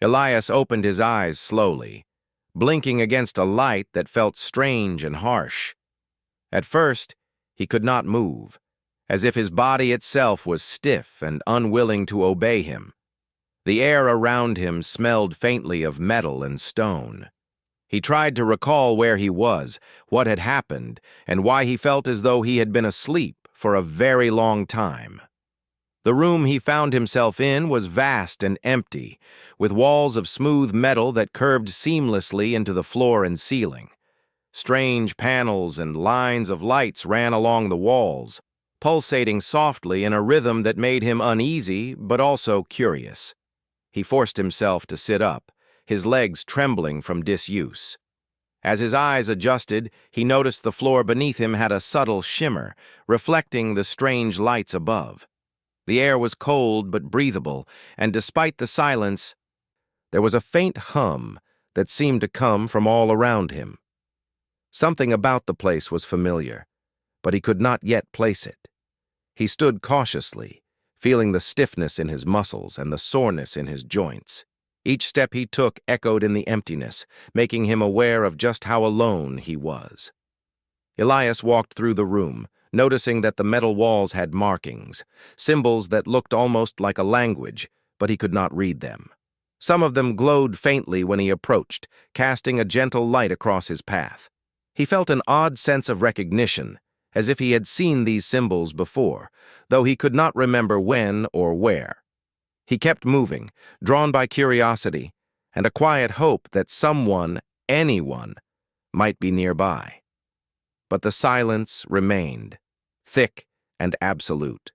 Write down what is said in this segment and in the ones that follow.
Elias opened his eyes slowly, blinking against a light that felt strange and harsh. At first, he could not move, as if his body itself was stiff and unwilling to obey him. The air around him smelled faintly of metal and stone. He tried to recall where he was, what had happened, and why he felt as though he had been asleep for a very long time. The room he found himself in was vast and empty, with walls of smooth metal that curved seamlessly into the floor and ceiling. Strange panels and lines of lights ran along the walls, pulsating softly in a rhythm that made him uneasy but also curious. He forced himself to sit up, his legs trembling from disuse. As his eyes adjusted, he noticed the floor beneath him had a subtle shimmer, reflecting the strange lights above. The air was cold but breathable, and despite the silence, there was a faint hum that seemed to come from all around him. Something about the place was familiar, but he could not yet place it. He stood cautiously, feeling the stiffness in his muscles and the soreness in his joints. Each step he took echoed in the emptiness, making him aware of just how alone he was. Elias walked through the room, noticing that the metal walls had markings, symbols that looked almost like a language, but he could not read them. Some of them glowed faintly when he approached, casting a gentle light across his path. He felt an odd sense of recognition, as if he had seen these symbols before, though he could not remember when or where. He kept moving, drawn by curiosity and a quiet hope that someone, anyone, might be nearby. But the silence remained, thick and absolute.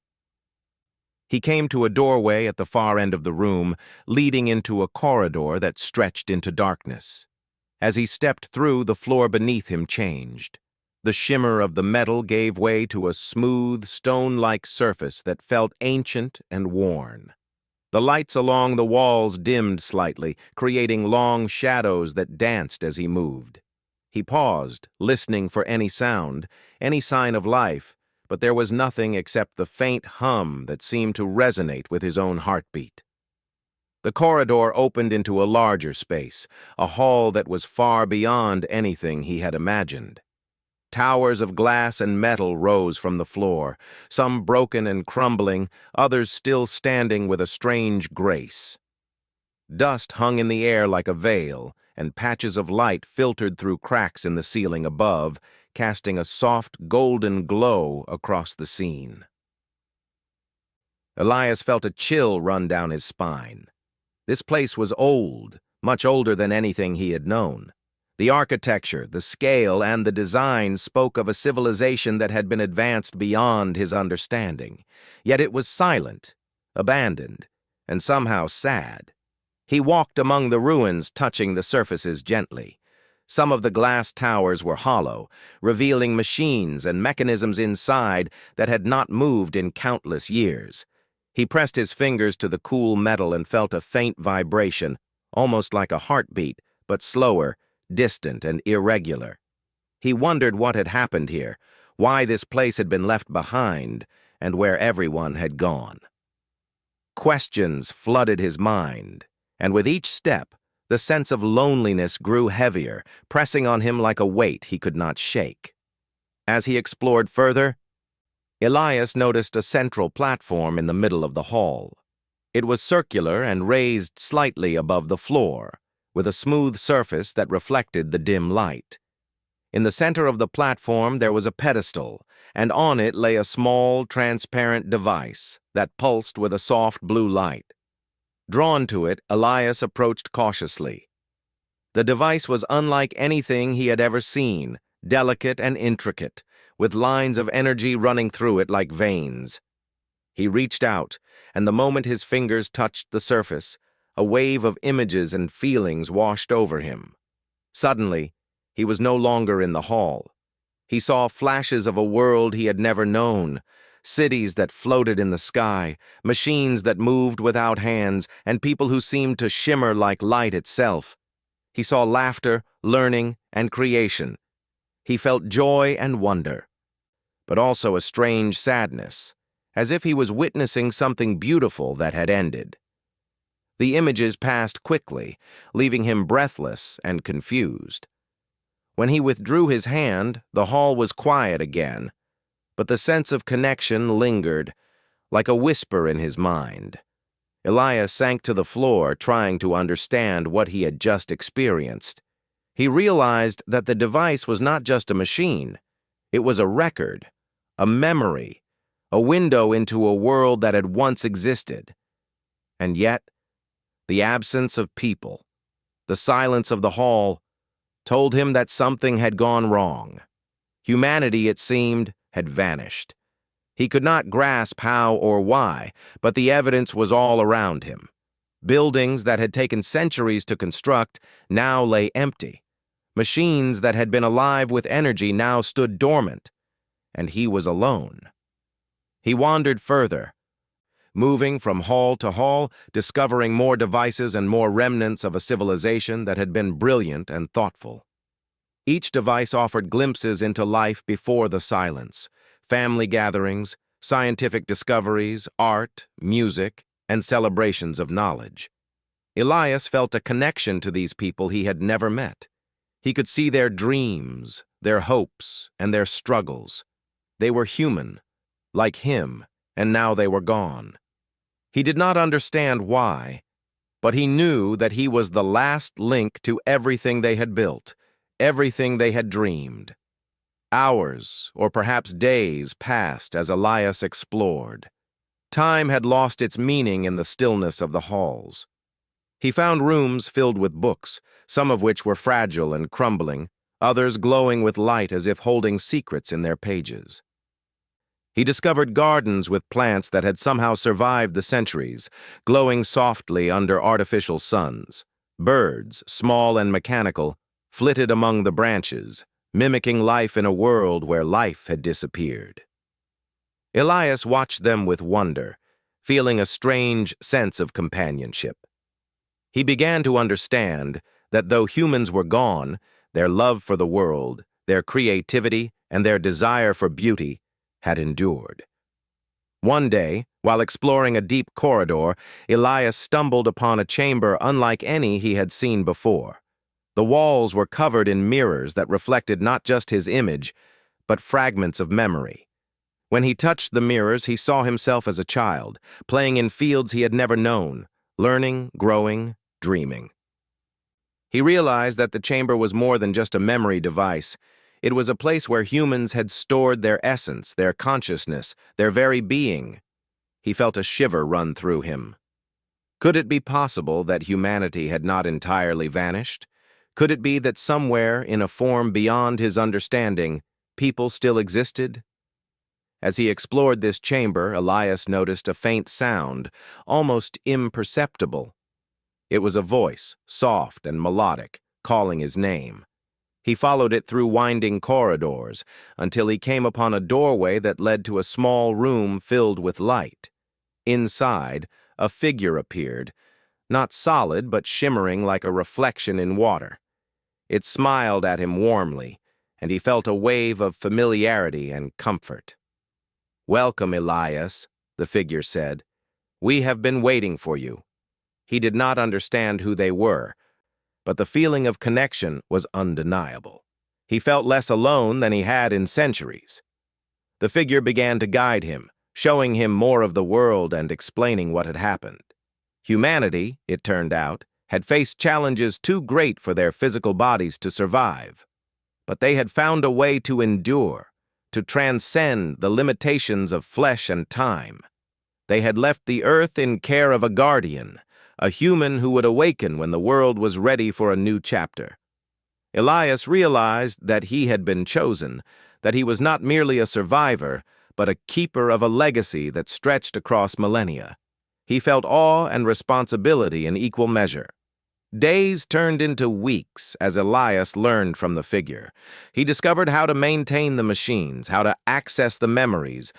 He came to a doorway at the far end of the room, leading into a corridor that stretched into darkness. As he stepped through, the floor beneath him changed. The shimmer of the metal gave way to a smooth, stone-like surface that felt ancient and worn. The lights along the walls dimmed slightly, creating long shadows that danced as he moved. He paused, listening for any sound, any sign of life, but there was nothing except the faint hum that seemed to resonate with his own heartbeat. The corridor opened into a larger space, a hall that was far beyond anything he had imagined. Towers of glass and metal rose from the floor, some broken and crumbling, others still standing with a strange grace. Dust hung in the air like a veil, and patches of light filtered through cracks in the ceiling above, casting a soft, golden glow across the scene. Elias felt a chill run down his spine. This place was old, much older than anything he had known. The architecture, the scale, and the design spoke of a civilization that had been advanced beyond his understanding. Yet it was silent, abandoned, and somehow sad. He walked among the ruins, touching the surfaces gently. Some of the glass towers were hollow, revealing machines and mechanisms inside that had not moved in countless years. He pressed his fingers to the cool metal and felt a faint vibration, almost like a heartbeat, but slower, distant, and irregular. He wondered what had happened here, why this place had been left behind, and where everyone had gone. Questions flooded his mind, and with each step, the sense of loneliness grew heavier, pressing on him like a weight he could not shake. As he explored further, Elias noticed a central platform in the middle of the hall. It was circular and raised slightly above the floor, with a smooth surface that reflected the dim light. In the center of the platform there was a pedestal, and on it lay a small, transparent device that pulsed with a soft blue light. Drawn to it, Elias approached cautiously. The device was unlike anything he had ever seen, delicate and intricate, with lines of energy running through it like veins. He reached out, and the moment his fingers touched the surface, a wave of images and feelings washed over him. Suddenly, he was no longer in the hall. He saw flashes of a world he had never known, cities that floated in the sky, machines that moved without hands, and people who seemed to shimmer like light itself. He saw laughter, learning, and creation. He felt joy and wonder, but also a strange sadness, as if he was witnessing something beautiful that had ended. The images passed quickly, leaving him breathless and confused. When he withdrew his hand, the hall was quiet again, but the sense of connection lingered, like a whisper in his mind. Elias sank to the floor, trying to understand what he had just experienced. He realized that the device was not just a machine. It was a record, a memory, a window into a world that had once existed. And yet, the absence of people, the silence of the hall, told him that something had gone wrong. Humanity, it seemed, had vanished. He could not grasp how or why, but the evidence was all around him. Buildings that had taken centuries to construct now lay empty. Machines that had been alive with energy now stood dormant, and he was alone. He wandered further, moving from hall to hall, discovering more devices and more remnants of a civilization that had been brilliant and thoughtful. Each device offered glimpses into life before the silence, family gatherings, scientific discoveries, art, music, and celebrations of knowledge. Elias felt a connection to these people he had never met. He could see their dreams, their hopes, and their struggles. They were human, like him, and now they were gone. He did not understand why, but he knew that he was the last link to everything they had built, everything they had dreamed. Hours, or perhaps days, passed as Elias explored. Time had lost its meaning in the stillness of the halls. He found rooms filled with books, some of which were fragile and crumbling, others glowing with light as if holding secrets in their pages. He discovered gardens with plants that had somehow survived the centuries, glowing softly under artificial suns. Birds, small and mechanical, flitted among the branches, mimicking life in a world where life had disappeared. Elias watched them with wonder, feeling a strange sense of companionship. He began to understand that though humans were gone, their love for the world, their creativity, and their desire for beauty had endured. One day, while exploring a deep corridor, Elias stumbled upon a chamber unlike any he had seen before. The walls were covered in mirrors that reflected not just his image, but fragments of memory. When he touched the mirrors, he saw himself as a child, playing in fields he had never known, learning, growing, dreaming. He realized that the chamber was more than just a memory device. It was a place where humans had stored their essence, their consciousness, their very being. He felt a shiver run through him. Could it be possible that humanity had not entirely vanished? Could it be that somewhere, in a form beyond his understanding, people still existed? As he explored this chamber, Elias noticed a faint sound, almost imperceptible. It was a voice, soft and melodic, calling his name. He followed it through winding corridors until he came upon a doorway that led to a small room filled with light. Inside, a figure appeared, not solid but shimmering like a reflection in water. It smiled at him warmly, and he felt a wave of familiarity and comfort. "Welcome, Elias," the figure said. "We have been waiting for you." He did not understand who they were, but the feeling of connection was undeniable. He felt less alone than he had in centuries. The figure began to guide him, showing him more of the world and explaining what had happened. Humanity, it turned out, had faced challenges too great for their physical bodies to survive. But they had found a way to endure, to transcend the limitations of flesh and time. They had left the earth in care of a guardian, a human who would awaken when the world was ready for a new chapter. Elias realized that he had been chosen, that he was not merely a survivor, but a keeper of a legacy that stretched across millennia. He felt awe and responsibility in equal measure. Days turned into weeks as Elias learned from the figure. He discovered how to maintain the machines, how to access the memories,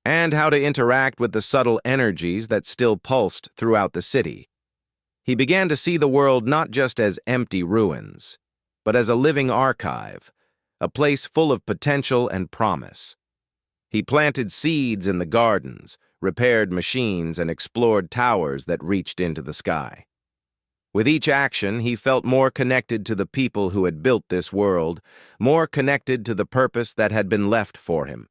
and how to interact with the subtle energies that still pulsed throughout the city. He began to see the world not just as empty ruins, but as a living archive, a place full of potential and promise. He planted seeds in the gardens, repaired machines, and explored towers that reached into the sky. With each action, he felt more connected to the people who had built this world, more connected to the purpose that had been left for him.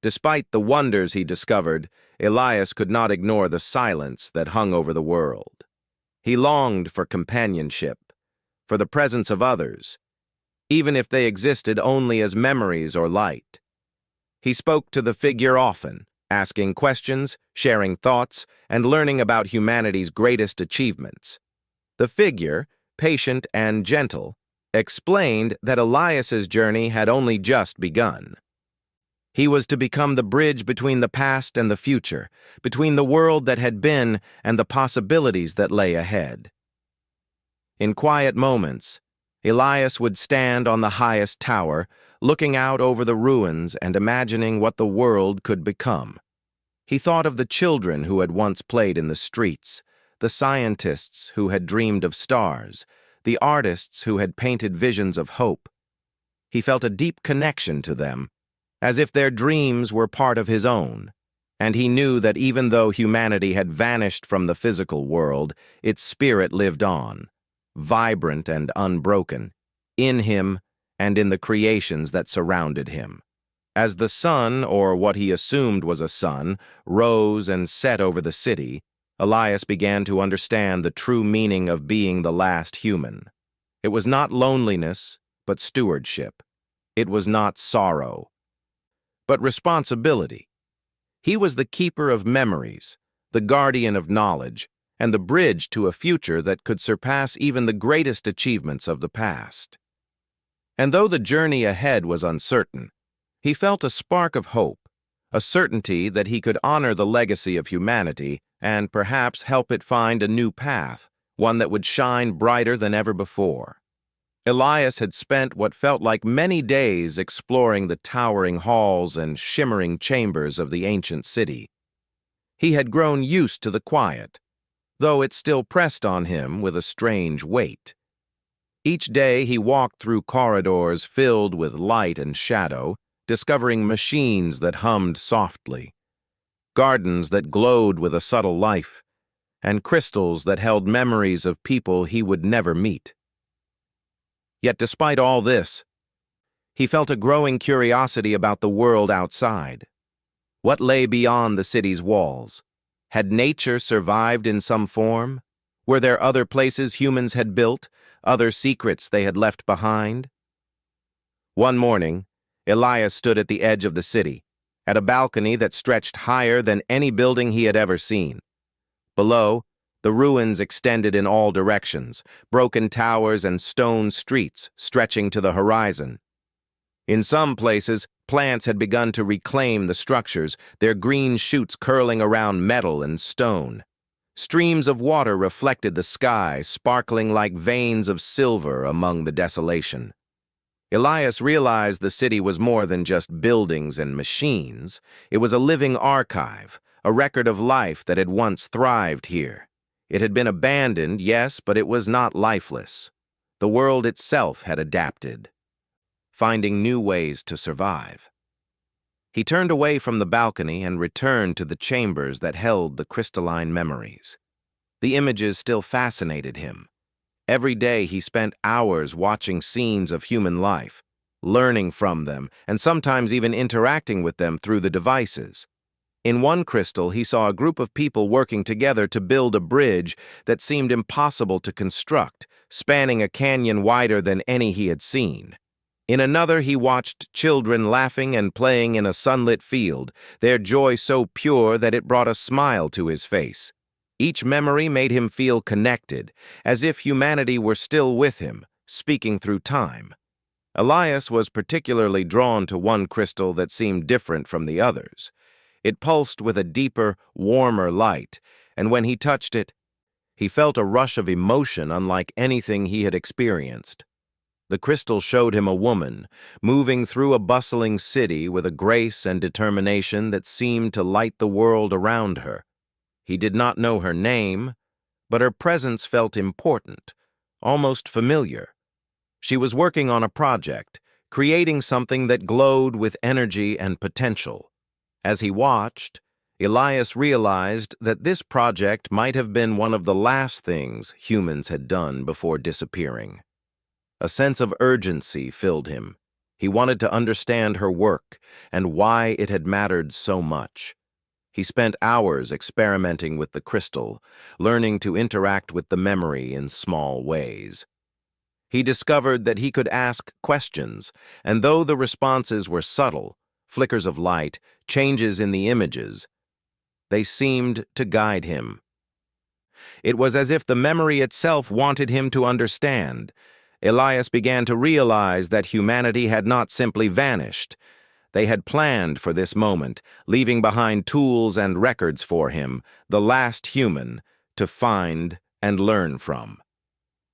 Despite the wonders he discovered, Elias could not ignore the silence that hung over the world. He longed for companionship, for the presence of others, even if they existed only as memories or light. He spoke to the figure often, asking questions, sharing thoughts, and learning about humanity's greatest achievements. The figure, patient and gentle, explained that Elias's journey had only just begun. He was to become the bridge between the past and the future, between the world that had been and the possibilities that lay ahead. In quiet moments, Elias would stand on the highest tower, looking out over the ruins and imagining what the world could become. He thought of the children who had once played in the streets, the scientists who had dreamed of stars, the artists who had painted visions of hope. He felt a deep connection to them, as if their dreams were part of his own, and he knew that even though humanity had vanished from the physical world, its spirit lived on, vibrant and unbroken, in him and in the creations that surrounded him. As the sun, or what he assumed was a sun, rose and set over the city, Elias began to understand the true meaning of being the last human. It was not loneliness, but stewardship. It was not sorrow, but responsibility. He was the keeper of memories, the guardian of knowledge, and the bridge to a future that could surpass even the greatest achievements of the past. And though the journey ahead was uncertain, he felt a spark of hope, a certainty that he could honor the legacy of humanity and perhaps help it find a new path, one that would shine brighter than ever before. Elias had spent what felt like many days exploring the towering halls and shimmering chambers of the ancient city. He had grown used to the quiet, though it still pressed on him with a strange weight. Each day he walked through corridors filled with light and shadow, discovering machines that hummed softly, gardens that glowed with a subtle life, and crystals that held memories of people he would never meet. Yet despite all this, he felt a growing curiosity about the world outside. What lay beyond the city's walls? Had nature survived in some form? Were there other places humans had built, other secrets they had left behind? One morning, Elias stood at the edge of the city, at a balcony that stretched higher than any building he had ever seen. Below, the ruins extended in all directions, broken towers and stone streets stretching to the horizon. In some places, plants had begun to reclaim the structures, their green shoots curling around metal and stone. Streams of water reflected the sky, sparkling like veins of silver among the desolation. Elias realized the city was more than just buildings and machines. It was a living archive, a record of life that had once thrived here. It had been abandoned, yes, but it was not lifeless. The world itself had adapted, finding new ways to survive. He turned away from the balcony and returned to the chambers that held the crystalline memories. The images still fascinated him. Every day he spent hours watching scenes of human life, learning from them, and sometimes even interacting with them through the devices. In one crystal, he saw a group of people working together to build a bridge that seemed impossible to construct, spanning a canyon wider than any he had seen. In another, he watched children laughing and playing in a sunlit field, their joy so pure that it brought a smile to his face. Each memory made him feel connected, as if humanity were still with him, speaking through time. Elias was particularly drawn to one crystal that seemed different from the others. It pulsed with a deeper, warmer light, and when he touched it, he felt a rush of emotion unlike anything he had experienced. The crystal showed him a woman, moving through a bustling city with a grace and determination that seemed to light the world around her. He did not know her name, but her presence felt important, almost familiar. She was working on a project, creating something that glowed with energy and potential. As he watched, Elias realized that this project might have been one of the last things humans had done before disappearing. A sense of urgency filled him. He wanted to understand her work and why it had mattered so much. He spent hours experimenting with the crystal, learning to interact with the memory in small ways. He discovered that he could ask questions, and though the responses were subtle, flickers of light, changes in the images, they seemed to guide him. It was as if the memory itself wanted him to understand. Elias began to realize that humanity had not simply vanished. They had planned for this moment, leaving behind tools and records for him, the last human, to find and learn from.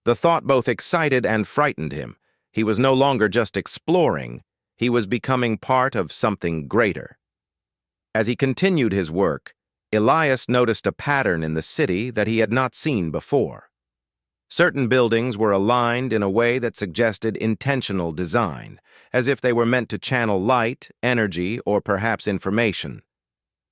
The thought both excited and frightened him. He was no longer just exploring, he was becoming part of something greater. As he continued his work, Elias noticed a pattern in the city that he had not seen before. Certain buildings were aligned in a way that suggested intentional design, as if they were meant to channel light, energy, or perhaps information.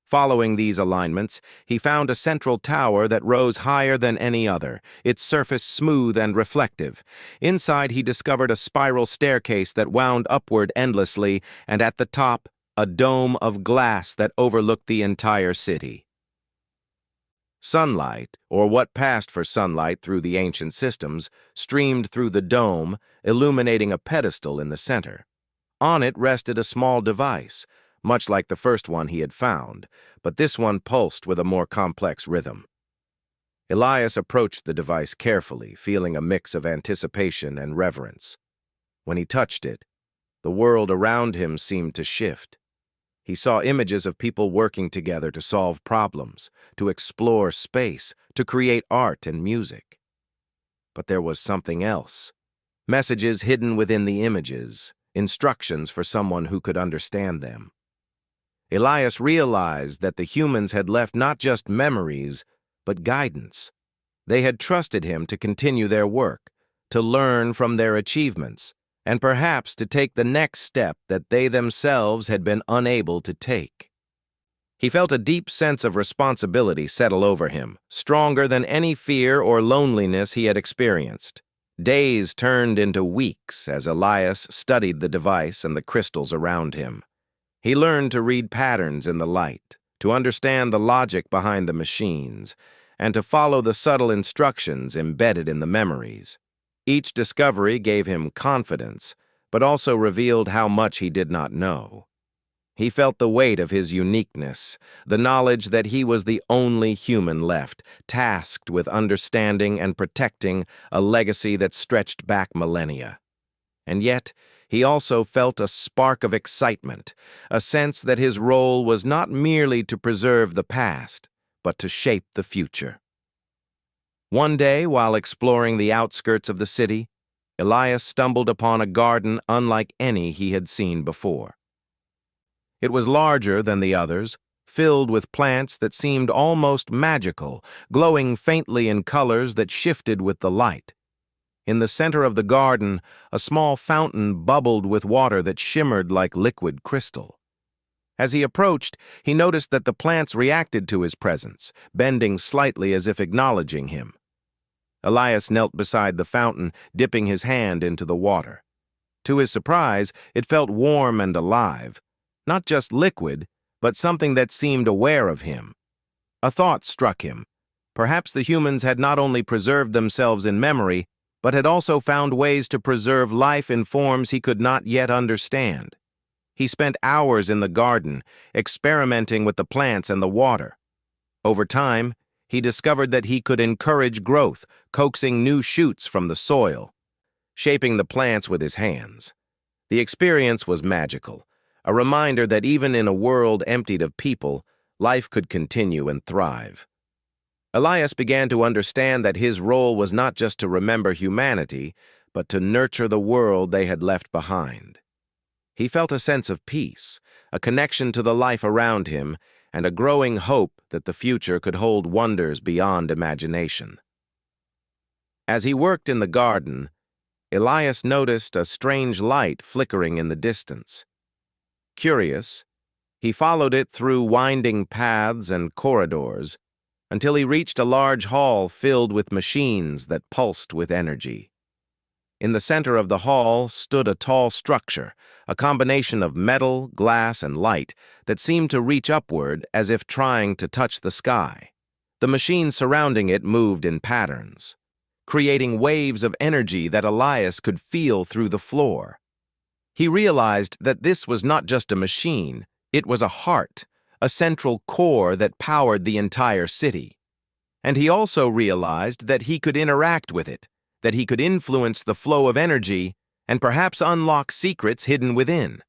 Following these alignments, he found a central tower that rose higher than any other, its surface smooth and reflective. Inside, he discovered a spiral staircase that wound upward endlessly, and at the top, a dome of glass that overlooked the entire city. Sunlight, or what passed for sunlight through the ancient systems, streamed through the dome, illuminating a pedestal in the center. On it rested a small device, much like the first one he had found, but this one pulsed with a more complex rhythm. Elias approached the device carefully, feeling a mix of anticipation and reverence. When he touched it, the world around him seemed to shift. He saw images of people working together to solve problems, to explore space, to create art and music. But there was something else. Messages hidden within the images, instructions for someone who could understand them. Elias realized that the humans had left not just memories, but guidance. They had trusted him to continue their work, to learn from their achievements, and perhaps to take the next step that they themselves had been unable to take. He felt a deep sense of responsibility settle over him, stronger than any fear or loneliness he had experienced. Days turned into weeks as Elias studied the device and the crystals around him. He learned to read patterns in the light, to understand the logic behind the machines, and to follow the subtle instructions embedded in the memories. Each discovery gave him confidence, but also revealed how much he did not know. He felt the weight of his uniqueness, the knowledge that he was the only human left, tasked with understanding and protecting a legacy that stretched back millennia. And yet, he also felt a spark of excitement, a sense that his role was not merely to preserve the past, but to shape the future. One day, while exploring the outskirts of the city, Elias stumbled upon a garden unlike any he had seen before. It was larger than the others, filled with plants that seemed almost magical, glowing faintly in colors that shifted with the light. In the center of the garden, a small fountain bubbled with water that shimmered like liquid crystal. As he approached, he noticed that the plants reacted to his presence, bending slightly as if acknowledging him. Elias knelt beside the fountain, dipping his hand into the water. To his surprise, it felt warm and alive, not just liquid, but something that seemed aware of him. A thought struck him. Perhaps the humans had not only preserved themselves in memory, but had also found ways to preserve life in forms he could not yet understand. He spent hours in the garden, experimenting with the plants and the water. Over time, he discovered that he could encourage growth, coaxing new shoots from the soil, shaping the plants with his hands. The experience was magical, a reminder that even in a world emptied of people, life could continue and thrive. Elias began to understand that his role was not just to remember humanity, but to nurture the world they had left behind. He felt a sense of peace, a connection to the life around him, and a growing hope that the future could hold wonders beyond imagination. As he worked in the garden, Elias noticed a strange light flickering in the distance. Curious, he followed it through winding paths and corridors until he reached a large hall filled with machines that pulsed with energy. In the center of the hall stood a tall structure, a combination of metal, glass, and light that seemed to reach upward as if trying to touch the sky. The machines surrounding it moved in patterns, creating waves of energy that Elias could feel through the floor. He realized that this was not just a machine, it was a heart, a central core that powered the entire city. And he also realized that he could interact with it, that he could influence the flow of energy and perhaps unlock secrets hidden within.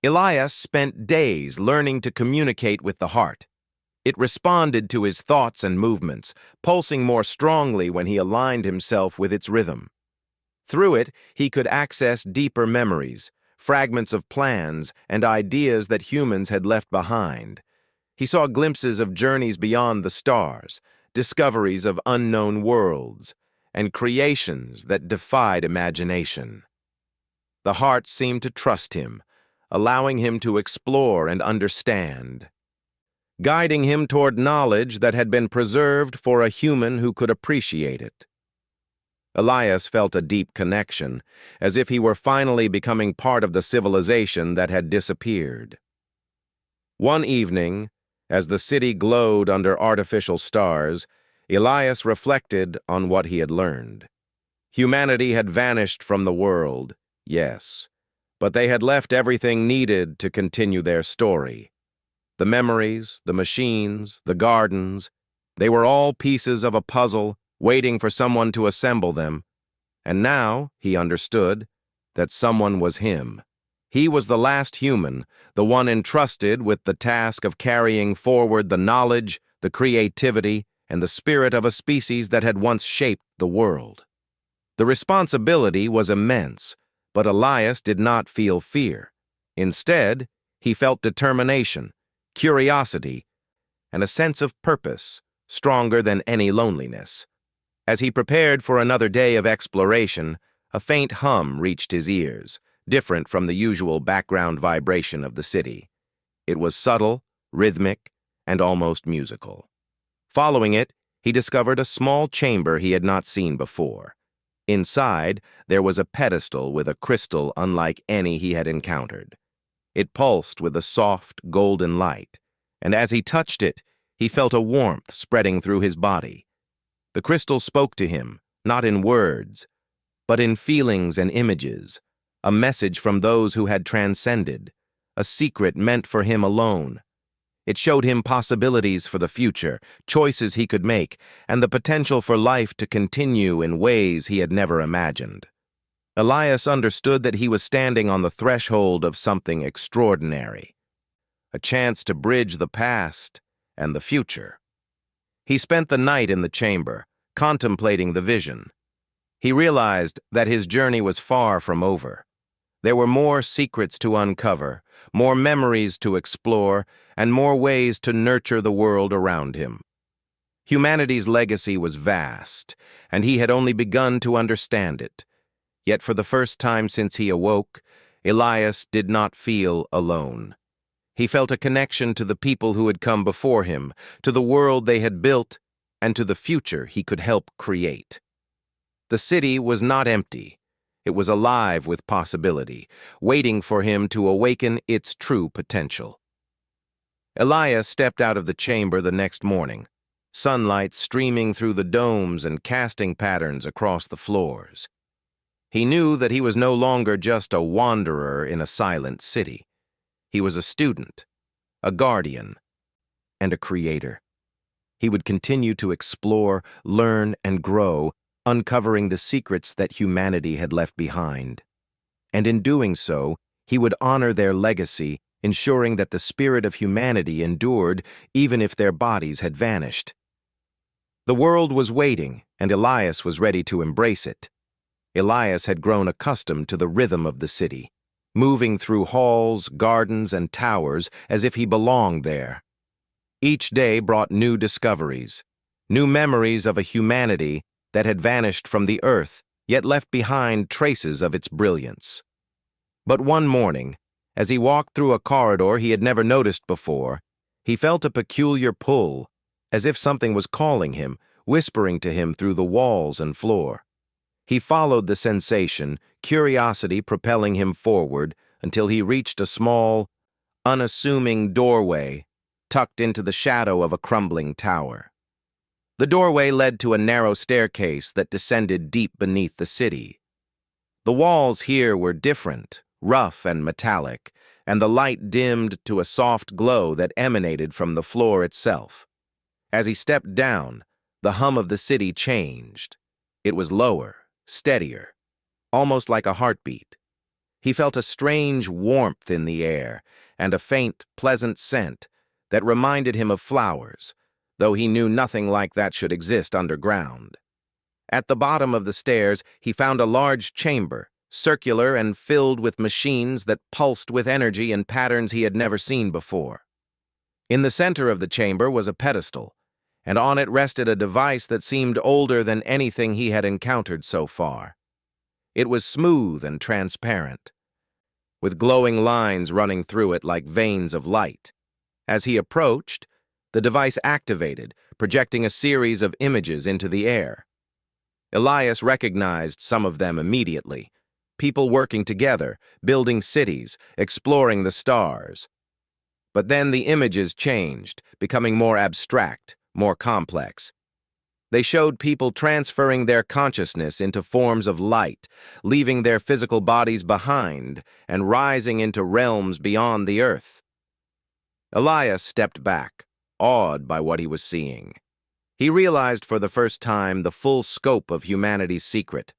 Elias spent days learning to communicate with the heart. It responded to his thoughts and movements, pulsing more strongly when he aligned himself with its rhythm. Through it, he could access deeper memories, fragments of plans, and ideas that humans had left behind. He saw glimpses of journeys beyond the stars, discoveries of unknown worlds, and creations that defied imagination. The heart seemed to trust him, allowing him to explore and understand, guiding him toward knowledge that had been preserved for a human who could appreciate it. Elias felt a deep connection, as if he were finally becoming part of the civilization that had disappeared. One evening, as the city glowed under artificial stars, Elias reflected on what he had learned. Humanity had vanished from the world, yes, but they had left everything needed to continue their story. The memories, the machines, the gardens, they were all pieces of a puzzle waiting for someone to assemble them. And now, he understood, that someone was him. He was the last human, the one entrusted with the task of carrying forward the knowledge, the creativity, and the spirit of a species that had once shaped the world. The responsibility was immense, but Elias did not feel fear. Instead, he felt determination, curiosity, and a sense of purpose, stronger than any loneliness. As he prepared for another day of exploration, a faint hum reached his ears, different from the usual background vibration of the city. It was subtle, rhythmic, and almost musical. Following it, he discovered a small chamber he had not seen before. Inside, there was a pedestal with a crystal unlike any he had encountered. It pulsed with a soft, golden light, and as he touched it, he felt a warmth spreading through his body. The crystal spoke to him, not in words, but in feelings and images, a message from those who had transcended, a secret meant for him alone. It showed him possibilities for the future, choices he could make, and the potential for life to continue in ways he had never imagined. Elias understood that he was standing on the threshold of something extraordinary, a chance to bridge the past and the future. He spent the night in the chamber, contemplating the vision. He realized that his journey was far from over. There were more secrets to uncover, more memories to explore, and more ways to nurture the world around him. Humanity's legacy was vast, and he had only begun to understand it. Yet for the first time since he awoke, Elias did not feel alone. He felt a connection to the people who had come before him, to the world they had built, and to the future he could help create. The city was not empty. It was alive with possibility, waiting for him to awaken its true potential. Elias stepped out of the chamber the next morning, sunlight streaming through the domes and casting patterns across the floors. He knew that he was no longer just a wanderer in a silent city. He was a student, a guardian, and a creator. He would continue to explore, learn, and grow, uncovering the secrets that humanity had left behind. And in doing so, he would honor their legacy, ensuring that the spirit of humanity endured even if their bodies had vanished. The world was waiting, and Elias was ready to embrace it. Elias had grown accustomed to the rhythm of the city, moving through halls, gardens, and towers as if he belonged there. Each day brought new discoveries, new memories of a humanity that had vanished from the earth, yet left behind traces of its brilliance. But one morning, as he walked through a corridor he had never noticed before, he felt a peculiar pull, as if something was calling him, whispering to him through the walls and floor. He followed the sensation, curiosity propelling him forward, until he reached a small, unassuming doorway tucked into the shadow of a crumbling tower. The doorway led to a narrow staircase that descended deep beneath the city. The walls here were different, rough and metallic, and the light dimmed to a soft glow that emanated from the floor itself. As he stepped down, the hum of the city changed. It was lower, steadier, almost like a heartbeat. He felt a strange warmth in the air and a faint, pleasant scent that reminded him of flowers, though he knew nothing like that should exist underground. At the bottom of the stairs, he found a large chamber, circular and filled with machines that pulsed with energy in patterns he had never seen before. In the center of the chamber was a pedestal, and on it rested a device that seemed older than anything he had encountered so far. It was smooth and transparent, with glowing lines running through it like veins of light. As he approached, the device activated, projecting a series of images into the air. Elias recognized some of them immediately. People working together, building cities, exploring the stars. But then the images changed, becoming more abstract, more complex. They showed people transferring their consciousness into forms of light, leaving their physical bodies behind and rising into realms beyond the earth. Elias stepped back, awed by what he was seeing. He realized for the first time the full scope of humanity's secret.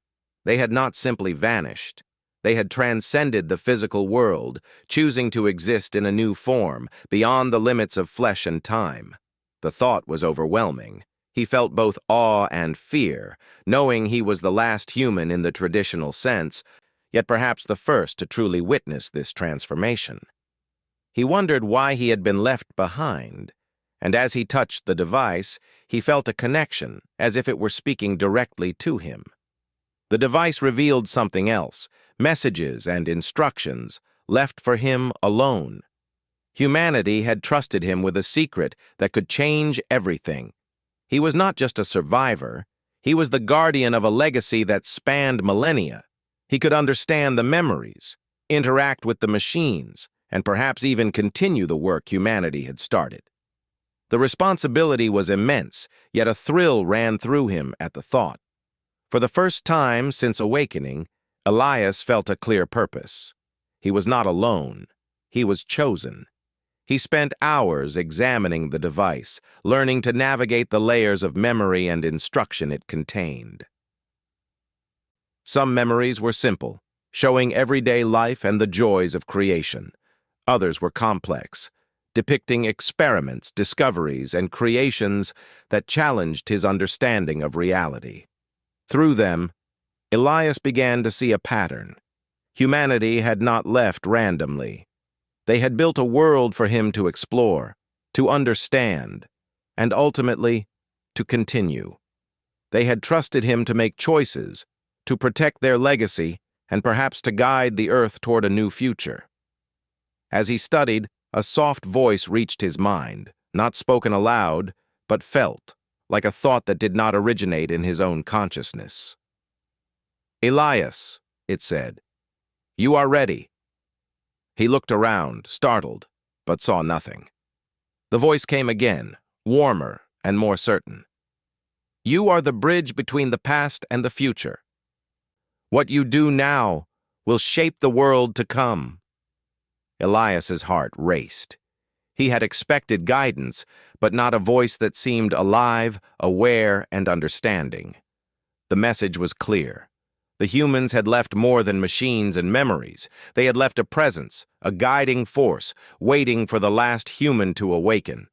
They had not simply vanished. They had transcended the physical world, choosing to exist in a new form, beyond the limits of flesh and time. The thought was overwhelming. He felt both awe and fear, knowing he was the last human in the traditional sense, yet perhaps the first to truly witness this transformation. He wondered why he had been left behind, and as he touched the device, he felt a connection, as if it were speaking directly to him. The device revealed something else, messages and instructions, left for him alone. Humanity had trusted him with a secret that could change everything. He was not just a survivor, he was the guardian of a legacy that spanned millennia. He could understand the memories, interact with the machines, and perhaps even continue the work humanity had started. The responsibility was immense, yet a thrill ran through him at the thought. For the first time since awakening, Elias felt a clear purpose. He was not alone. He was chosen. He spent hours examining the device, learning to navigate the layers of memory and instruction it contained. Some memories were simple, showing everyday life and the joys of creation. Others were complex, depicting experiments, discoveries, and creations that challenged his understanding of reality. Through them, Elias began to see a pattern. Humanity had not left randomly. They had built a world for him to explore, to understand, and ultimately, to continue. They had trusted him to make choices, to protect their legacy, and perhaps to guide the Earth toward a new future. As he studied, a soft voice reached his mind, not spoken aloud, but felt, like a thought that did not originate in his own consciousness. "Elias," it said, "you are ready." He looked around, startled, but saw nothing. The voice came again, warmer and more certain. "You are the bridge between the past and the future. What you do now will shape the world to come." Elias's heart raced. He had expected guidance, but not a voice that seemed alive, aware, and understanding. The message was clear. The humans had left more than machines and memories. They had left a presence, a guiding force, waiting for the last human to awaken.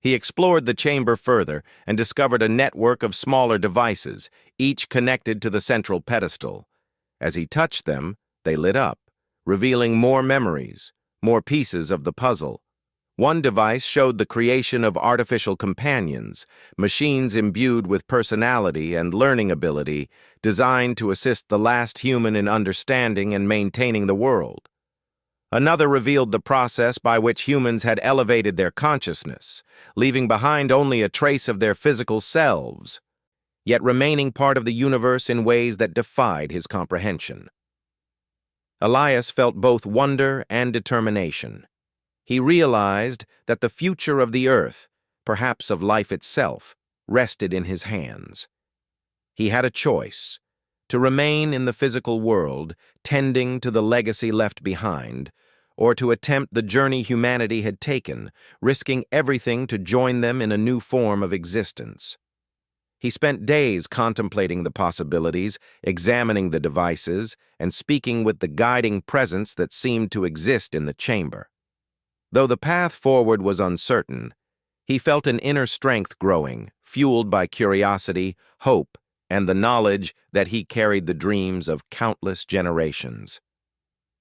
He explored the chamber further and discovered a network of smaller devices, each connected to the central pedestal. As he touched them, they lit up, revealing more memories, more pieces of the puzzle. One device showed the creation of artificial companions, machines imbued with personality and learning ability, designed to assist the last human in understanding and maintaining the world. Another revealed the process by which humans had elevated their consciousness, leaving behind only a trace of their physical selves, yet remaining part of the universe in ways that defied his comprehension. Elias felt both wonder and determination. He realized that the future of the Earth, perhaps of life itself, rested in his hands. He had a choice: to remain in the physical world, tending to the legacy left behind, or to attempt the journey humanity had taken, risking everything to join them in a new form of existence. He spent days contemplating the possibilities, examining the devices, and speaking with the guiding presence that seemed to exist in the chamber. Though the path forward was uncertain, he felt an inner strength growing, fueled by curiosity, hope, and the knowledge that he carried the dreams of countless generations.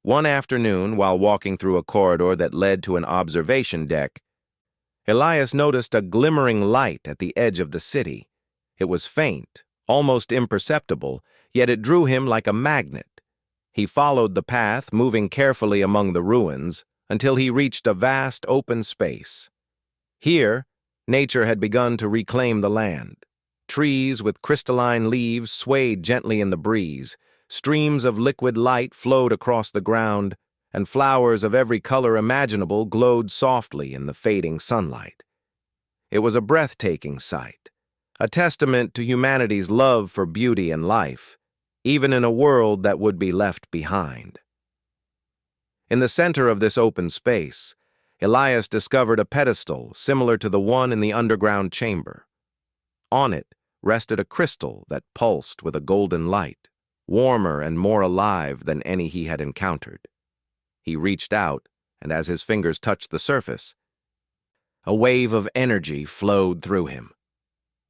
One afternoon, while walking through a corridor that led to an observation deck, Elias noticed a glimmering light at the edge of the city. It was faint, almost imperceptible, yet it drew him like a magnet. He followed the path, moving carefully among the ruins, until he reached a vast open space. Here, nature had begun to reclaim the land. Trees with crystalline leaves swayed gently in the breeze, streams of liquid light flowed across the ground, and flowers of every color imaginable glowed softly in the fading sunlight. It was a breathtaking sight, a testament to humanity's love for beauty and life, even in a world that would be left behind. In the center of this open space, Elias discovered a pedestal similar to the one in the underground chamber. On it rested a crystal that pulsed with a golden light, warmer and more alive than any he had encountered. He reached out, and as his fingers touched the surface, a wave of energy flowed through him.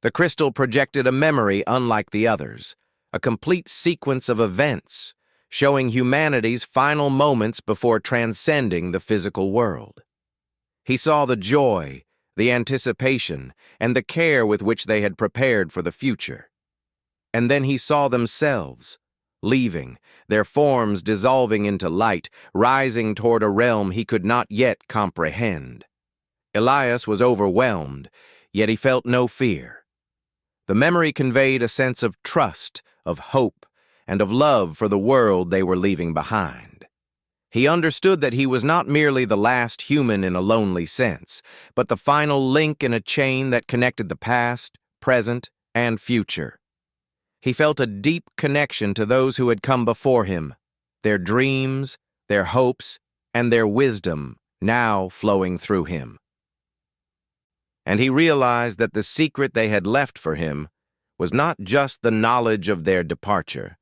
The crystal projected a memory unlike the others, a complete sequence of events, showing humanity's final moments before transcending the physical world. He saw the joy, the anticipation, and the care with which they had prepared for the future. And then he saw themselves, leaving, their forms dissolving into light, rising toward a realm he could not yet comprehend. Elias was overwhelmed, yet he felt no fear. The memory conveyed a sense of trust, of hope, and of love for the world they were leaving behind. He understood that he was not merely the last human in a lonely sense, but the final link in a chain that connected the past, present, and future. He felt a deep connection to those who had come before him, their dreams, their hopes, and their wisdom now flowing through him. And he realized that the secret they had left for him was not just the knowledge of their departure,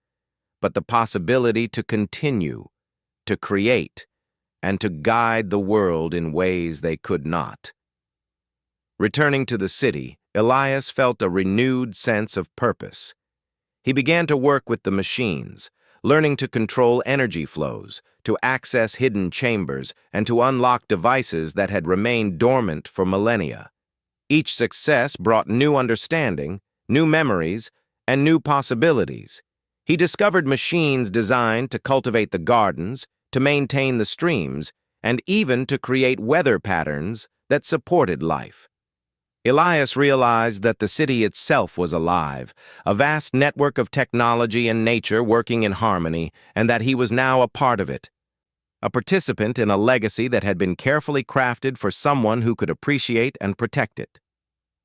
but the possibility to continue, to create, and to guide the world in ways they could not. Returning to the city, Elias felt a renewed sense of purpose. He began to work with the machines, learning to control energy flows, to access hidden chambers, and to unlock devices that had remained dormant for millennia. Each success brought new understanding, new memories, and new possibilities. He discovered machines designed to cultivate the gardens, to maintain the streams, and even to create weather patterns that supported life. Elias realized that the city itself was alive, a vast network of technology and nature working in harmony, and that he was now a part of it, a participant in a legacy that had been carefully crafted for someone who could appreciate and protect it.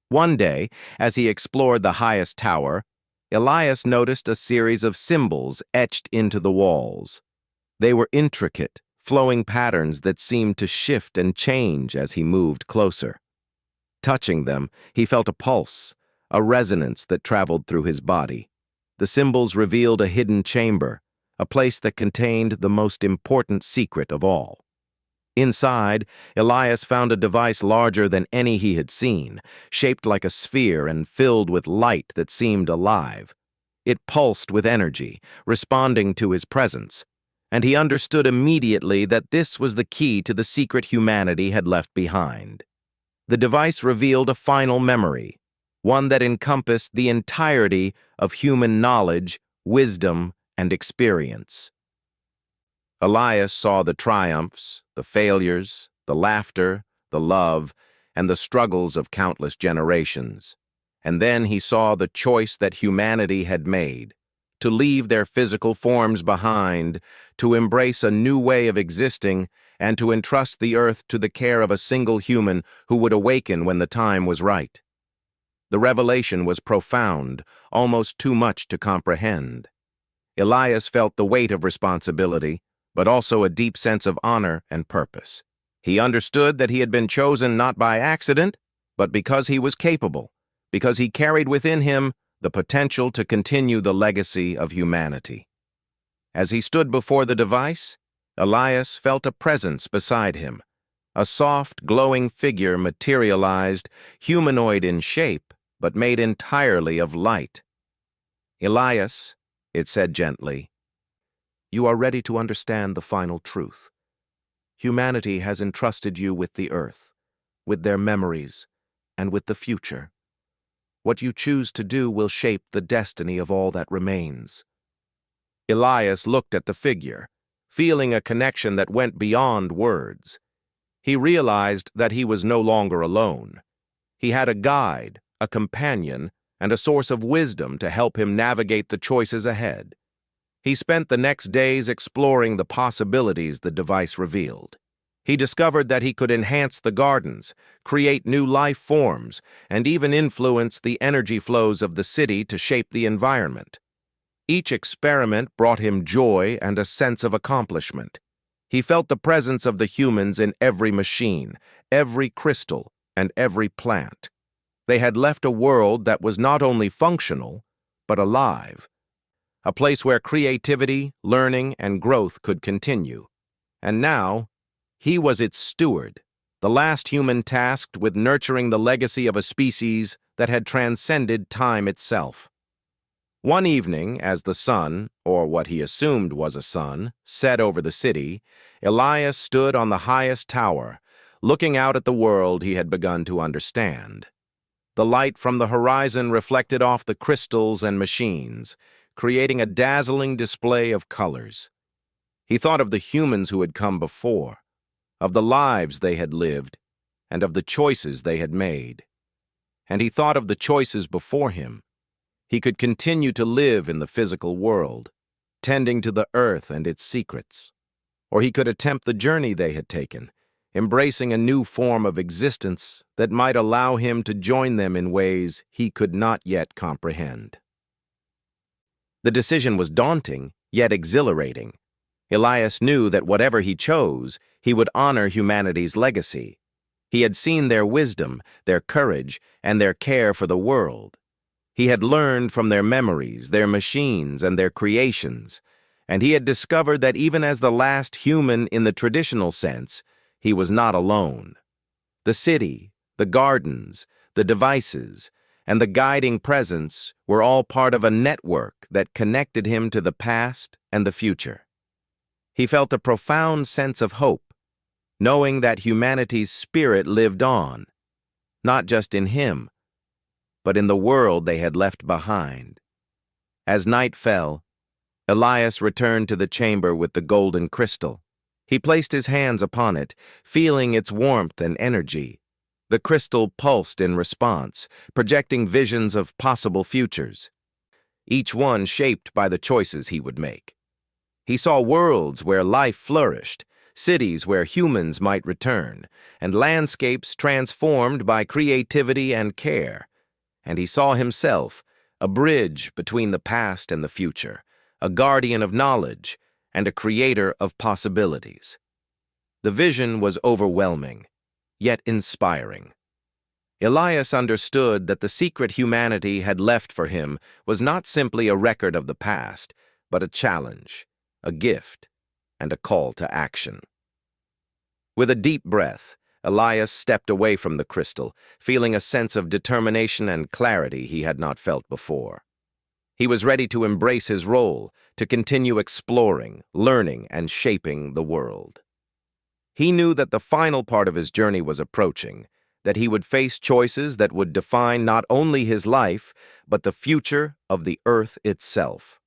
One day, as he explored the highest tower, Elias noticed a series of symbols etched into the walls. They were intricate, flowing patterns that seemed to shift and change as he moved closer. Touching them, he felt a pulse, a resonance that traveled through his body. The symbols revealed a hidden chamber, a place that contained the most important secret of all. Inside, Elias found a device larger than any he had seen, shaped like a sphere and filled with light that seemed alive. It pulsed with energy, responding to his presence, and he understood immediately that this was the key to the secret humanity had left behind. The device revealed a final memory, one that encompassed the entirety of human knowledge, wisdom, and experience. Elias saw the triumphs, the failures, the laughter, the love, and the struggles of countless generations. And then he saw the choice that humanity had made, to leave their physical forms behind, to embrace a new way of existing, and to entrust the earth to the care of a single human who would awaken when the time was right. The revelation was profound, almost too much to comprehend. Elias felt the weight of responsibility, but also a deep sense of honor and purpose. He understood that he had been chosen not by accident, but because he was capable, because he carried within him the potential to continue the legacy of humanity. As he stood before the device, Elias felt a presence beside him. A soft, glowing figure materialized, humanoid in shape, but made entirely of light. "Elias," it said gently, "you are ready to understand the final truth. Humanity has entrusted you with the earth, with their memories, and with the future. What you choose to do will shape the destiny of all that remains." Elias looked at the figure, feeling a connection that went beyond words. He realized that he was no longer alone. He had a guide, a companion, and a source of wisdom to help him navigate the choices ahead. He spent the next days exploring the possibilities the device revealed. He discovered that he could enhance the gardens, create new life forms, and even influence the energy flows of the city to shape the environment. Each experiment brought him joy and a sense of accomplishment. He felt the presence of the humans in every machine, every crystal, and every plant. They had left a world that was not only functional, but alive. A place where creativity, learning, and growth could continue. And now, he was its steward, the last human tasked with nurturing the legacy of a species that had transcended time itself. One evening, as the sun, or what he assumed was a sun, set over the city, Elias stood on the highest tower, looking out at the world he had begun to understand. The light from the horizon reflected off the crystals and machines, creating a dazzling display of colors. He thought of the humans who had come before, of the lives they had lived, and of the choices they had made. And he thought of the choices before him. He could continue to live in the physical world, tending to the earth and its secrets. Or he could attempt the journey they had taken, embracing a new form of existence that might allow him to join them in ways he could not yet comprehend. The decision was daunting, yet exhilarating. Elias knew that whatever he chose, he would honor humanity's legacy. He had seen their wisdom, their courage, and their care for the world. He had learned from their memories, their machines, and their creations, and he had discovered that even as the last human in the traditional sense, he was not alone. The city, the gardens, the devices, and the guiding presence were all part of a network that connected him to the past and the future. He felt a profound sense of hope, knowing that humanity's spirit lived on, not just in him, but in the world they had left behind. As night fell, Elias returned to the chamber with the golden crystal. He placed his hands upon it, feeling its warmth and energy. The crystal pulsed in response, projecting visions of possible futures, each one shaped by the choices he would make. He saw worlds where life flourished, cities where humans might return, and landscapes transformed by creativity and care. And he saw himself, a bridge between the past and the future, a guardian of knowledge, and a creator of possibilities. The vision was overwhelming, yet inspiring. Elias understood that the secret humanity had left for him was not simply a record of the past, but a challenge, a gift, and a call to action. With a deep breath, Elias stepped away from the crystal, feeling a sense of determination and clarity he had not felt before. He was ready to embrace his role, to continue exploring, learning, and shaping the world. He knew that the final part of his journey was approaching, that he would face choices that would define not only his life, but the future of the Earth itself.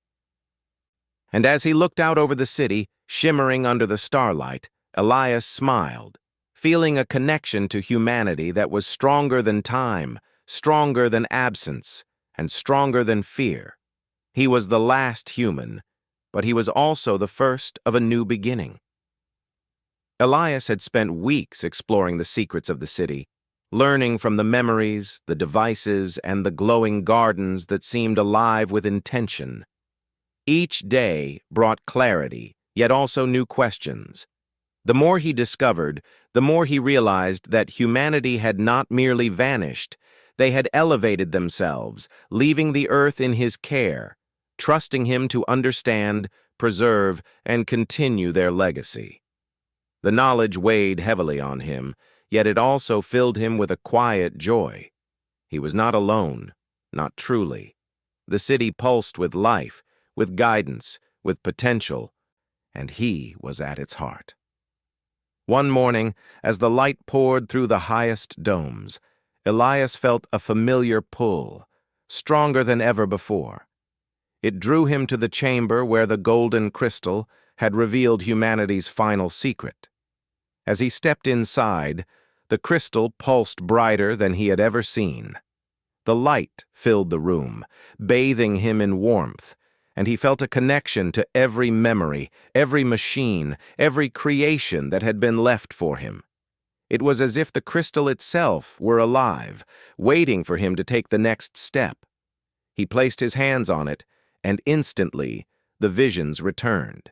And as he looked out over the city, shimmering under the starlight, Elias smiled, feeling a connection to humanity that was stronger than time, stronger than absence, and stronger than fear. He was the last human, but he was also the first of a new beginning. Elias had spent weeks exploring the secrets of the city, learning from the memories, the devices, and the glowing gardens that seemed alive with intention. Each day brought clarity, yet also new questions. The more he discovered, the more he realized that humanity had not merely vanished. They had elevated themselves, leaving the Earth in his care, trusting him to understand, preserve, and continue their legacy. The knowledge weighed heavily on him, yet it also filled him with a quiet joy. He was not alone, not truly. The city pulsed with life, with guidance, with potential, and he was at its heart. One morning, as the light poured through the highest domes, Elias felt a familiar pull, stronger than ever before. It drew him to the chamber where the golden crystal had revealed humanity's final secret. As he stepped inside, the crystal pulsed brighter than he had ever seen. The light filled the room, bathing him in warmth, and he felt a connection to every memory, every machine, every creation that had been left for him. It was as if the crystal itself were alive, waiting for him to take the next step. He placed his hands on it, and instantly the visions returned.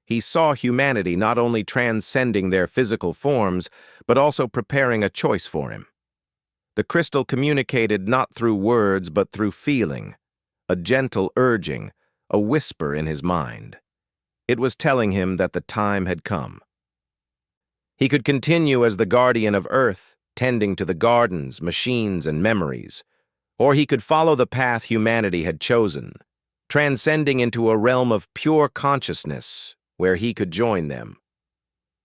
He saw humanity not only transcending their physical forms, but also preparing a choice for him. The crystal communicated not through words, but through feeling, a gentle urging, a whisper in his mind. It was telling him that the time had come. He could continue as the guardian of Earth, tending to the gardens, machines, and memories, or he could follow the path humanity had chosen, transcending into a realm of pure consciousness where he could join them.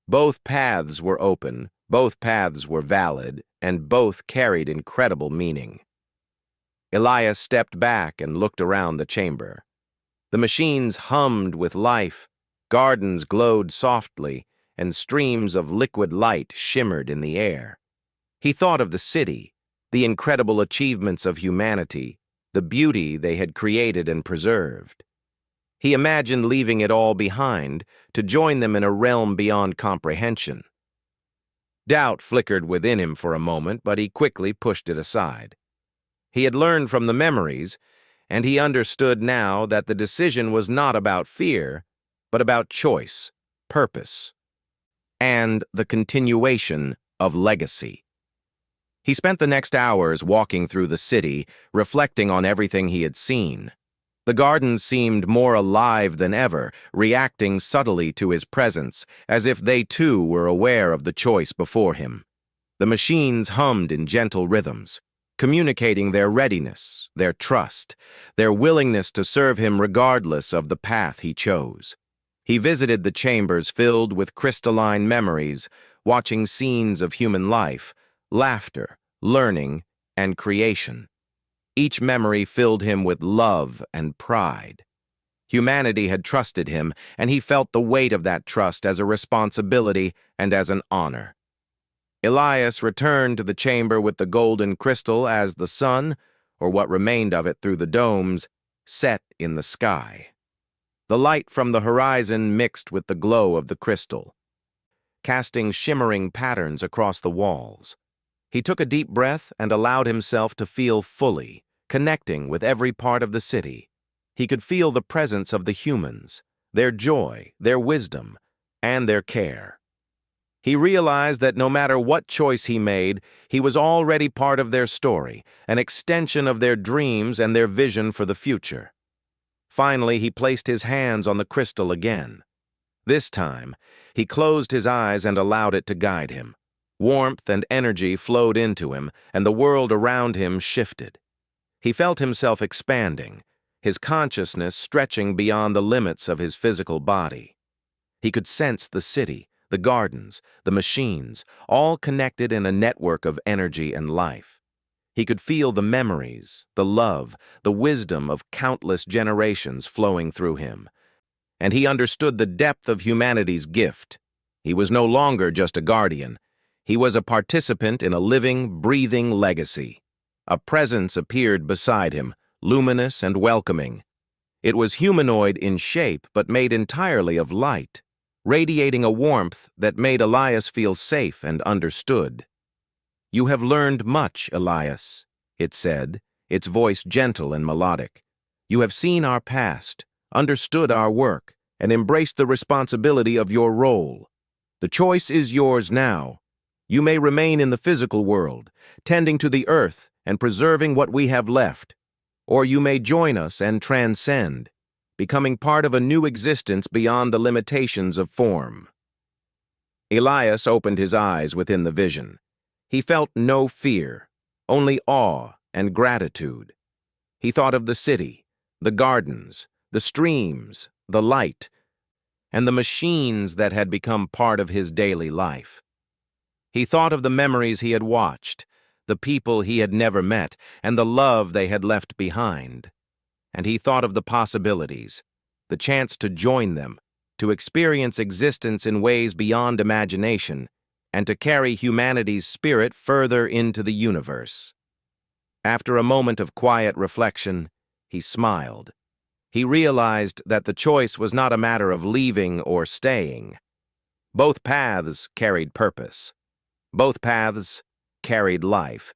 Both paths were open, both paths were valid, and both carried incredible meaning. Elias stepped back and looked around the chamber. The machines hummed with life, gardens glowed softly, and streams of liquid light shimmered in the air. He thought of the city, the incredible achievements of humanity, the beauty they had created and preserved. He imagined leaving it all behind to join them in a realm beyond comprehension. Doubt flickered within him for a moment, but he quickly pushed it aside. He had learned from the memories, and he understood now that the decision was not about fear, but about choice, purpose, and the continuation of legacy. He spent the next hours walking through the city, reflecting on everything he had seen. The gardens seemed more alive than ever, reacting subtly to his presence, as if they too were aware of the choice before him. The machines hummed in gentle rhythms, communicating their readiness, their trust, their willingness to serve him regardless of the path he chose. He visited the chambers filled with crystalline memories, watching scenes of human life, laughter, learning, and creation. Each memory filled him with love and pride. Humanity had trusted him, and he felt the weight of that trust as a responsibility and as an honor. Elias returned to the chamber with the golden crystal as the sun, or what remained of it through the domes, set in the sky. The light from the horizon mixed with the glow of the crystal, casting shimmering patterns across the walls. He took a deep breath and allowed himself to feel fully, connecting with every part of the city. He could feel the presence of the humans, their joy, their wisdom, and their care. He realized that no matter what choice he made, he was already part of their story, an extension of their dreams and their vision for the future. Finally, he placed his hands on the crystal again. This time, he closed his eyes and allowed it to guide him. Warmth and energy flowed into him, and the world around him shifted. He felt himself expanding, his consciousness stretching beyond the limits of his physical body. He could sense the city, the gardens, the machines, all connected in a network of energy and life. He could feel the memories, the love, the wisdom of countless generations flowing through him. And he understood the depth of humanity's gift. He was no longer just a guardian. He was a participant in a living, breathing legacy. A presence appeared beside him, luminous and welcoming. It was humanoid in shape, but made entirely of light, radiating a warmth that made Elias feel safe and understood. "You have learned much, Elias," it said, its voice gentle and melodic. "You have seen our past, understood our work, and embraced the responsibility of your role. The choice is yours now. You may remain in the physical world, tending to the earth and preserving what we have left, or you may join us and transcend, becoming part of a new existence beyond the limitations of form." Elias opened his eyes within the vision. He felt no fear, only awe and gratitude. He thought of the city, the gardens, the streams, the light, and the machines that had become part of his daily life. He thought of the memories he had watched, the people he had never met, and the love they had left behind. And he thought of the possibilities, the chance to join them, to experience existence in ways beyond imagination, and to carry humanity's spirit further into the universe. After a moment of quiet reflection, he smiled. He realized that the choice was not a matter of leaving or staying. Both paths carried purpose. Both paths carried life.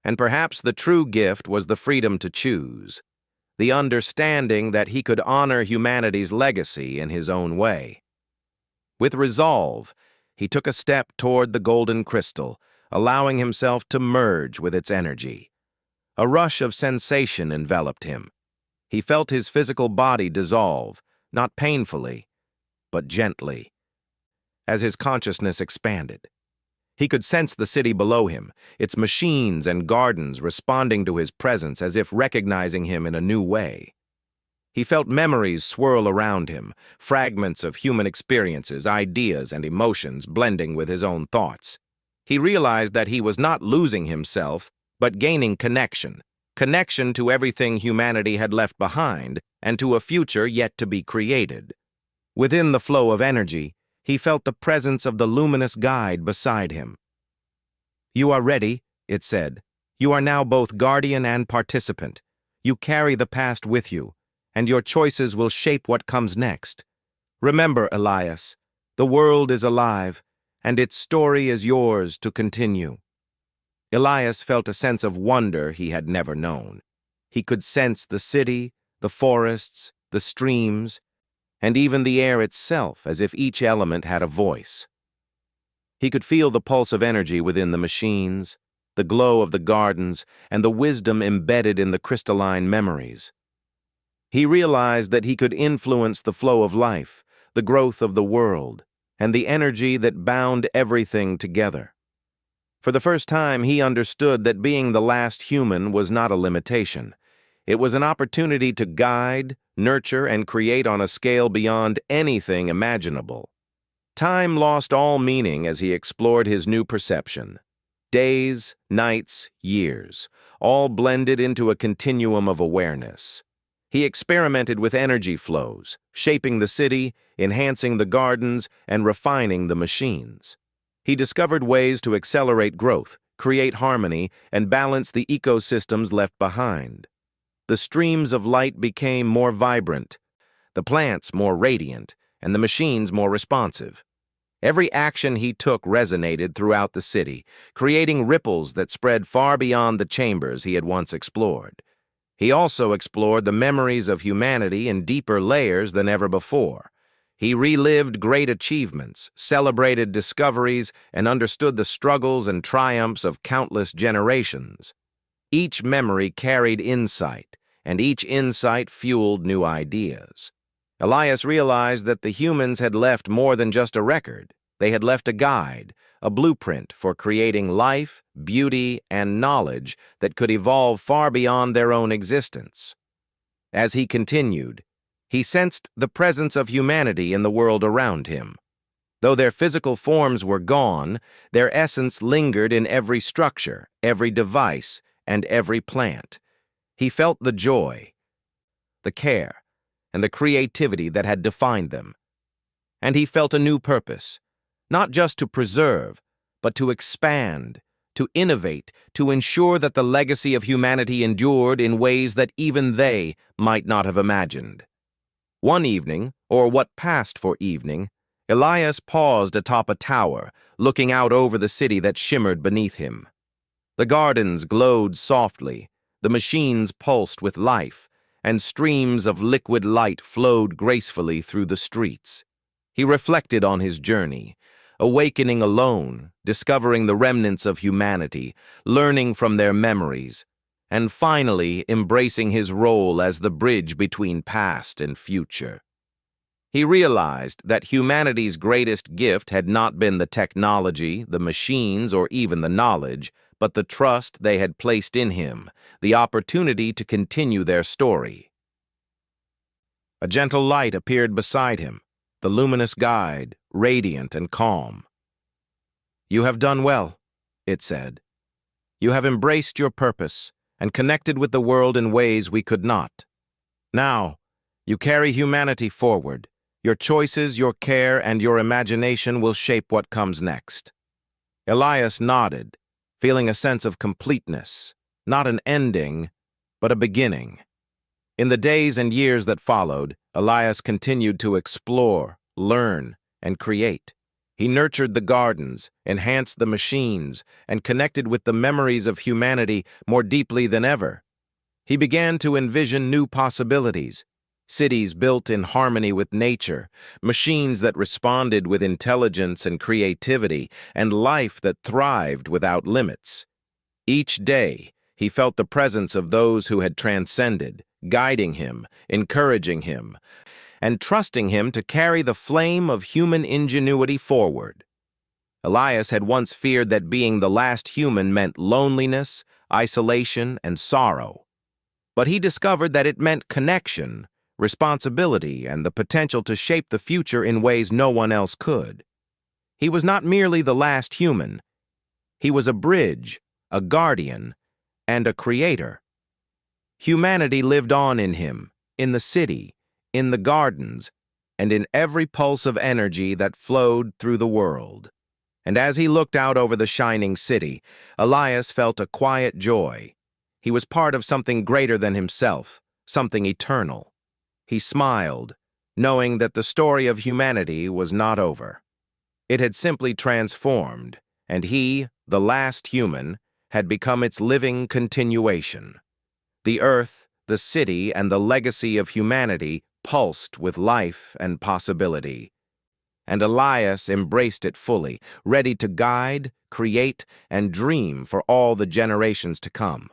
And perhaps the true gift was the freedom to choose, the understanding that he could honor humanity's legacy in his own way. With resolve, he took a step toward the golden crystal, allowing himself to merge with its energy. A rush of sensation enveloped him. He felt his physical body dissolve, not painfully, but gently, as his consciousness expanded. He could sense the city below him, its machines and gardens responding to his presence as if recognizing him in a new way. He felt memories swirl around him, fragments of human experiences, ideas, and emotions blending with his own thoughts. He realized that he was not losing himself, but gaining connection to everything humanity had left behind and to a future yet to be created. Within the flow of energy, he felt the presence of the luminous guide beside him. "You are ready," it said. "You are now both guardian and participant. You carry the past with you, and your choices will shape what comes next. Remember, Elias, the world is alive, and its story is yours to continue." Elias felt a sense of wonder he had never known. He could sense the city, the forests, the streams, and even the air itself, as if each element had a voice. He could feel the pulse of energy within the machines, the glow of the gardens, and the wisdom embedded in the crystalline memories. He realized that he could influence the flow of life, the growth of the world, and the energy that bound everything together. For the first time, he understood that being the last human was not a limitation. It was an opportunity to guide, nurture, and create on a scale beyond anything imaginable. Time lost all meaning as he explored his new perception. Days, nights, years, all blended into a continuum of awareness. He experimented with energy flows, shaping the city, enhancing the gardens, and refining the machines. He discovered ways to accelerate growth, create harmony, and balance the ecosystems left behind. The streams of light became more vibrant, the plants more radiant, and the machines more responsive. Every action he took resonated throughout the city, creating ripples that spread far beyond the chambers he had once explored. He also explored the memories of humanity in deeper layers than ever before. He relived great achievements, celebrated discoveries, and understood the struggles and triumphs of countless generations. Each memory carried insight, and each insight fueled new ideas. Elias realized that the humans had left more than just a record. They had left a guide, a blueprint for creating life, beauty, and knowledge that could evolve far beyond their own existence. As he continued, he sensed the presence of humanity in the world around him. Though their physical forms were gone, their essence lingered in every structure, every device, and every plant. He felt the joy, the care, and the creativity that had defined them. And he felt a new purpose, not just to preserve, but to expand, to innovate, to ensure that the legacy of humanity endured in ways that even they might not have imagined. One evening, or what passed for evening, Elias paused atop a tower, looking out over the city that shimmered beneath him. The gardens glowed softly, the machines pulsed with life, and streams of liquid light flowed gracefully through the streets. He reflected on his journey, awakening alone, discovering the remnants of humanity, learning from their memories, and finally embracing his role as the bridge between past and future. He realized that humanity's greatest gift had not been the technology, the machines, or even the knowledge, but the trust they had placed in him, the opportunity to continue their story. A gentle light appeared beside him, the luminous guide, radiant and calm. "You have done well," it said. "You have embraced your purpose and connected with the world in ways we could not. Now, you carry humanity forward. Your choices, your care, and your imagination will shape what comes next." Elias nodded, feeling a sense of completeness, not an ending, but a beginning. In the days and years that followed, Elias continued to explore, learn, and create. He nurtured the gardens, enhanced the machines, and connected with the memories of humanity more deeply than ever. He began to envision new possibilities, cities built in harmony with nature, machines that responded with intelligence and creativity, and life that thrived without limits. Each day, he felt the presence of those who had transcended, guiding him, encouraging him, and trusting him to carry the flame of human ingenuity forward. Elias had once feared that being the last human meant loneliness, isolation, and sorrow. But he discovered that it meant connection, responsibility, and the potential to shape the future in ways no one else could. He was not merely the last human. He was a bridge, a guardian, and a creator. Humanity lived on in him, in the city, in the gardens, and in every pulse of energy that flowed through the world. And as he looked out over the shining city, Elias felt a quiet joy. He was part of something greater than himself, something eternal. He smiled, knowing that the story of humanity was not over. It had simply transformed, and he, the last human, had become its living continuation. The earth, the city, and the legacy of humanity pulsed with life and possibility. And Elias embraced it fully, ready to guide, create, and dream for all the generations to come.